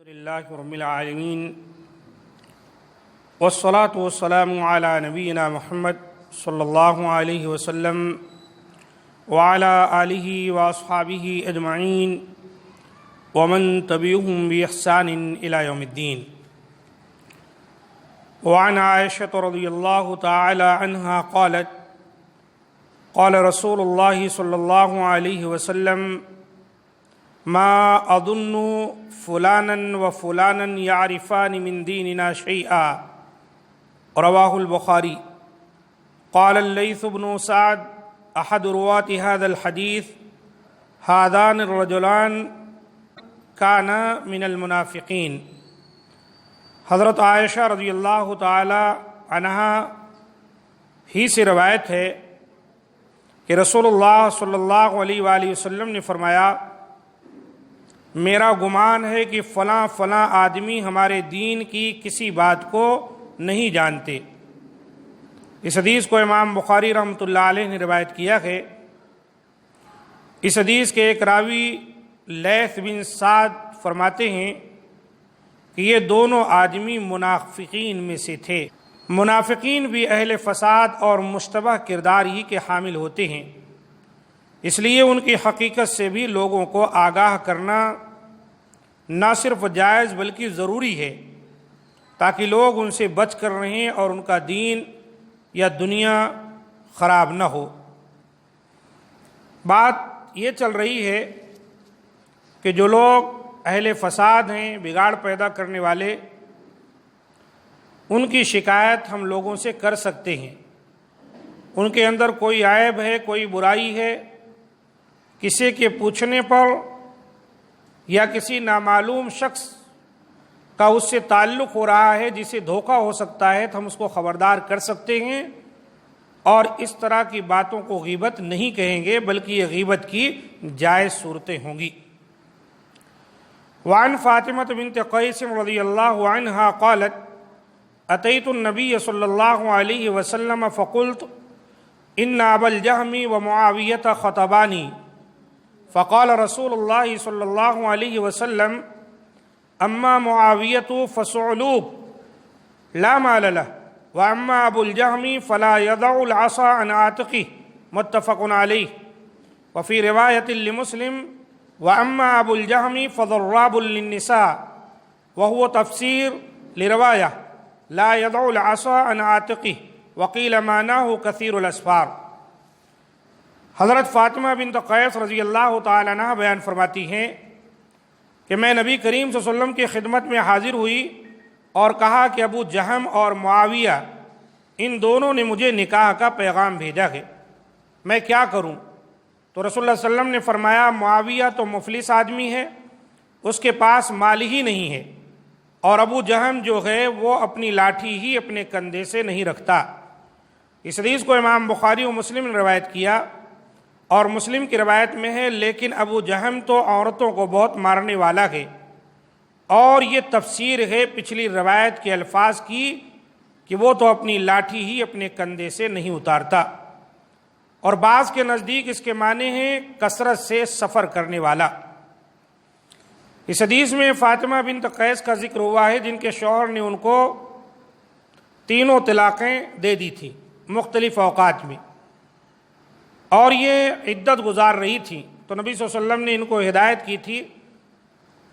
للہ رب العالمین والصلاة والسلام علی نبینا محمد صلی اللہ علیہ وسلم وعلی آلہ واصحابہ اجمعین ومن تبعهم بإحسان إلى يوم الدین۔ وعن عائشة رضی اللہ تعالی عنہا قالت قال رسول اللہ صلی اللہ علیہ وسلم ما أظن فلانا وفلانا يعرفان من ديننا شيئا، رواه البخاری۔ قال الليث بن سعد أحد رواة هذا الحديث هذان الرجلان كانا من المنافقين۔ حضرت عائشہ رضی اللہ تعالی عنہا ہی سے روایت ہے کہ رسول اللہ صلی اللہ علیہ وآلہ وسلم نے فرمایا، میرا گمان ہے کہ فلاں فلاں آدمی ہمارے دین کی کسی بات کو نہیں جانتے۔ اس حدیث کو امام بخاری رحمۃ اللہ علیہ نے روایت کیا ہے۔ اس حدیث کے ایک راوی لیث بن سعد فرماتے ہیں کہ یہ دونوں آدمی منافقین میں سے تھے۔ منافقین بھی اہل فساد اور مشتبہ کردار ہی کے حامل ہوتے ہیں، اس لیے ان کی حقیقت سے بھی لوگوں کو آگاہ کرنا نہ صرف جائز بلکہ ضروری ہے، تاکہ لوگ ان سے بچ کر رہیں اور ان کا دین یا دنیا خراب نہ ہو۔ بات یہ چل رہی ہے کہ جو لوگ اہل فساد ہیں، بگاڑ پیدا کرنے والے، ان کی شکایت ہم لوگوں سے کر سکتے ہیں۔ ان کے اندر کوئی عیب ہے، کوئی برائی ہے، کسی کے پوچھنے پر یا کسی نامعلوم شخص کا اس سے تعلق ہو رہا ہے جسے دھوکہ ہو سکتا ہے، تو ہم اس کو خبردار کر سکتے ہیں، اور اس طرح کی باتوں کو غیبت نہیں کہیں گے بلکہ یہ غیبت کی جائز صورتیں ہوں گی۔ وعن فاطمہ بنت قیس رضی اللہ عنہا قالت اتیت النبی صلی اللہ علیہ وسلم فقلت ان ابا الجہم ومعاویۃ خطبانی فقال رسول اللہ صلی اللہ علیہ وسلم اما معاویۃ فصعلوب لا مال له واما ابو الجہم فلا يضع العصا عن عاتقه متفق علیہ۔ وفی روایت لمسلم واما ابو الجہم فضراب للنساء وهو تفسیر لرواية لا يضع العصا عن عاتقه وقیل معناه كثير الاسفار۔ حضرت فاطمہ بنت قیس رضی اللہ تعالی عنہ بیان فرماتی ہیں کہ میں نبی کریم صلی اللہ علیہ وسلم کی خدمت میں حاضر ہوئی اور کہا کہ ابو جہم اور معاویہ ان دونوں نے مجھے نکاح کا پیغام بھیجا ہے، میں کیا کروں؟ تو رسول اللہ صلی اللہ علیہ وسلم نے فرمایا، معاویہ تو مفلس آدمی ہے، اس کے پاس مال ہی نہیں ہے، اور ابو جہم جو ہے وہ اپنی لاٹھی ہی اپنے کندھے سے نہیں رکھتا۔ اس حدیث کو امام بخاری و مسلم نے روایت کیا، اور مسلم کی روایت میں ہے لیکن ابو جہم تو عورتوں کو بہت مارنے والا ہے، اور یہ تفسیر ہے پچھلی روایت کے الفاظ کی کہ وہ تو اپنی لاٹھی ہی اپنے کندھے سے نہیں اتارتا، اور بعض کے نزدیک اس کے معنی ہیں کثرت سے سفر کرنے والا۔ اس حدیث میں فاطمہ بنت قیس کا ذکر ہوا ہے جن کے شوہر نے ان کو تینوں طلاقیں دے دی تھی مختلف اوقات میں، اور یہ عدت گزار رہی تھی، تو نبی صلی اللہ علیہ وسلم نے ان کو ہدایت کی تھی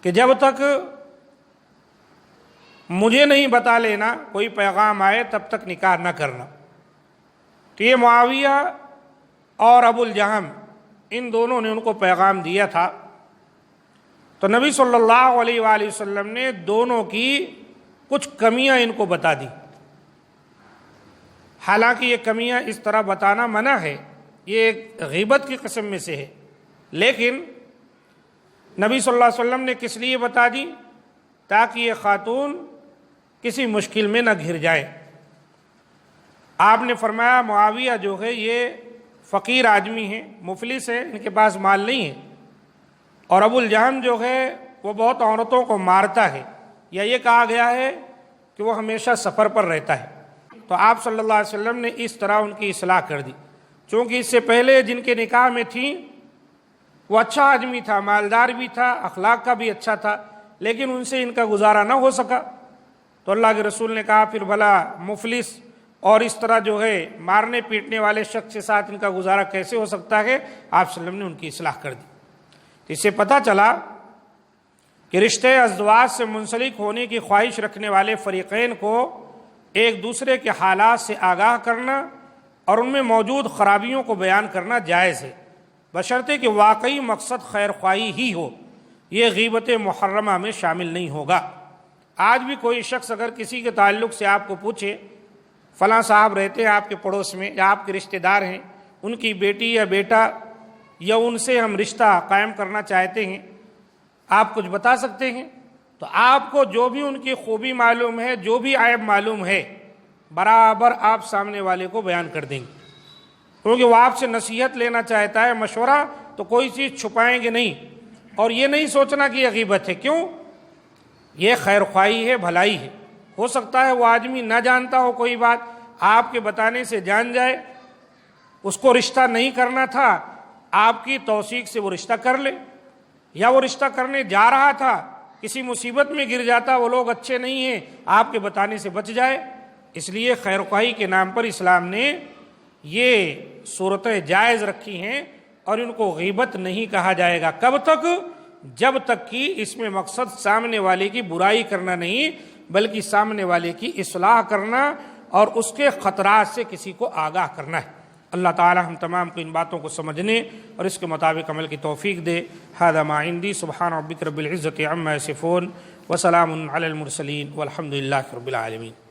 کہ جب تک مجھے نہیں بتا لینا، کوئی پیغام آئے تب تک نکاح نہ کرنا۔ تو یہ معاویہ اور ابو الجہم ان دونوں نے ان کو پیغام دیا تھا، تو نبی صلی اللہ علیہ وآلہ وسلم نے دونوں کی کچھ کمیاں ان کو بتا دی۔ حالانکہ یہ کمیاں اس طرح بتانا منع ہے، یہ ایک غیبت کی قسم میں سے ہے، لیکن نبی صلی اللہ علیہ وسلم نے کس لیے بتا دی؟ تاکہ یہ خاتون کسی مشکل میں نہ گھر جائے۔ آپ نے فرمایا معاویہ جو ہے یہ فقیر آدمی ہیں، مفلس ہے، ان کے پاس مال نہیں ہے، اور ابو الجہم جو ہے وہ بہت عورتوں کو مارتا ہے، یا یہ کہا گیا ہے کہ وہ ہمیشہ سفر پر رہتا ہے۔ تو آپ صلی اللہ علیہ وسلم نے اس طرح ان کی اصلاح کر دی، چونکہ اس سے پہلے جن کے نکاح میں تھیں وہ اچھا آدمی تھا، مالدار بھی تھا، اخلاق کا بھی اچھا تھا، لیکن ان سے ان کا گزارا نہ ہو سکا تو اللہ کے رسول نے کہا پھر بھلا مفلس اور اس طرح جو ہے مارنے پیٹنے والے شخص کے ساتھ ان کا گزارا کیسے ہو سکتا ہے؟ آپ صلی اللہ علیہ وسلم نے ان کی اصلاح کر دی۔ تو اس سے پتہ چلا کہ رشتے ازدواج سے منسلک ہونے کی خواہش رکھنے والے فریقین کو ایک دوسرے کے حالات سے آگاہ کرنا اور ان میں موجود خرابیوں کو بیان کرنا جائز ہے، بشرطے کہ واقعی مقصد خیر خواہی ہی ہو، یہ غیبت محرمہ میں شامل نہیں ہوگا۔ آج بھی کوئی شخص اگر کسی کے تعلق سے آپ کو پوچھے فلاں صاحب رہتے ہیں آپ کے پڑوس میں یا آپ کے رشتہ دار ہیں، ان کی بیٹی یا بیٹا یا ان سے ہم رشتہ قائم کرنا چاہتے ہیں، آپ کچھ بتا سکتے ہیں؟ تو آپ کو جو بھی ان کی خوبی معلوم ہے، جو بھی عیب معلوم ہے، برابر آپ سامنے والے کو بیان کر دیں گے، کیونکہ وہ آپ سے نصیحت لینا چاہتا ہے، مشورہ، تو کوئی چیز چھپائیں گے نہیں۔ اور یہ نہیں سوچنا کہ یہ غیبت ہے، کیوں؟ یہ خیر خواہی ہے، بھلائی ہے۔ ہو سکتا ہے وہ آدمی نہ جانتا ہو کوئی بات، آپ کے بتانے سے جان جائے، اس کو رشتہ نہیں کرنا تھا، آپ کی توثیق سے وہ رشتہ کر لے، یا وہ رشتہ کرنے جا رہا تھا، کسی مصیبت میں گر جاتا، وہ لوگ اچھے نہیں ہیں، آپ کے بتانے سے بچ جائے۔ اس لیے خیر خواہی کے نام پر اسلام نے یہ صورتیں جائز رکھی ہیں، اور ان کو غیبت نہیں کہا جائے گا۔ کب تک؟ جب تک کہ اس میں مقصد سامنے والے کی برائی کرنا نہیں، بلکہ سامنے والے کی اصلاح کرنا اور اس کے خطرات سے کسی کو آگاہ کرنا ہے۔ اللہ تعالی ہم تمام کو ان باتوں کو سمجھنے اور اس کے مطابق عمل کی توفیق دے۔ ھذا ما عندی، سبحان ربک رب العزۃ عما یصفون، وسلام علی المرسلین، والحمد للہ رب العالمین۔